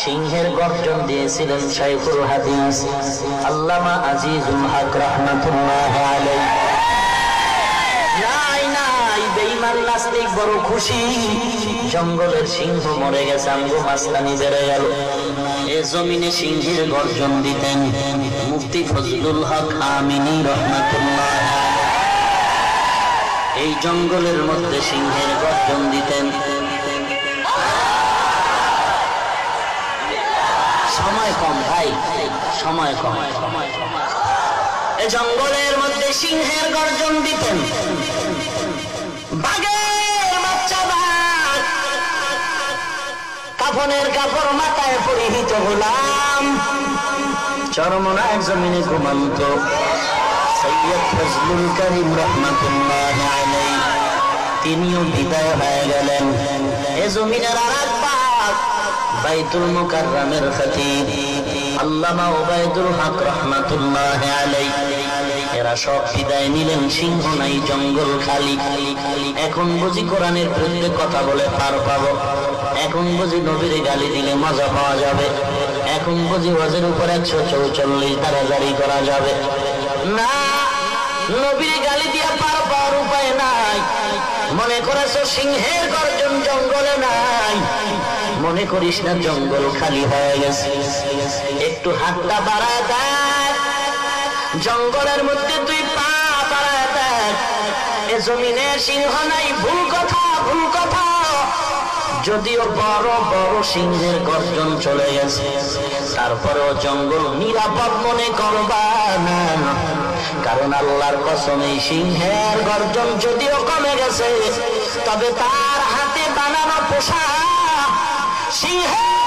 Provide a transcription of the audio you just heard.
সিংহের গর্জন দিয়েছিলেন শাইখুল হাদিস আল্লামা আজিজুল হক রাহমাতুল্লাহ আলাইহি। নাই বেঈমান নাস্তিক বড় খুশি, জঙ্গলের সিংহ মরে গেছে, আমগো মাসলানি বেড়ে গেল। এ জমিনে সিংহের গর্জন দিতেন মুফতি ফজলুল হক আমিনী রাহমাতুল্লাহ আলাইহি। এই জঙ্গলের মধ্যে সিংহের গর্জন দিতেন। সময় কম ভাই, সময় কম। এই জঙ্গলের মধ্যে সিংহের গর্জন দিতেন। বাঘের বাচ্চা বাঘ, কাফনের কাপড় মাথায় পরিহিত গোলাম, চরমনায় জমিনে ঘুমন্ত সৈয়দ ফজলুল করিম রাহমাতুল্লাহ আলাইহি, তিনিও বিদায় হয়ে গেলেন। এ জমিনের আরেক বাঘ বাইতুল মুকাররমের খতীব আল্লামা ওবায়দুল হক রাহমাতুল্লাহ আলাইহি, এরা সব বিদায় নিলেন। সিংহ নাই, জঙ্গল খালি। এখন বুঝি কোরআনের বিরুদ্ধে কথা বলে পার পাবো, এখন বুঝি নবীর গালি দিলে মজা পাওয়া যাবে, এখন বুঝি ওয়াজের উপর 144 ধারা জারি করা যাবে। না, নবীর গালি দিয়া পার পাওয়ার উপায় নাই। মনে করেছো সিংহের গর্জন জঙ্গলে নাই, মনে করিস না জঙ্গল খালি হয়ে গেছে। একটু হাতটা বাড়ায় দেখ, জঙ্গলের মধ্যে তুই পা বাড়ায় দেখ, এ জমিনে সিংহ নাই। ভুল কথা, ভুল কথা। যদিও বড় বড় সিংহের গর্জন চলে গেছে, তারপরেও জঙ্গল নিরাপদ মনে করবা না, কারণ আল্লাহর কসম এই সিংহের গর্জন যদিও কমে গেছে, তবে তার হাতে বানানো পোশাক সিংহের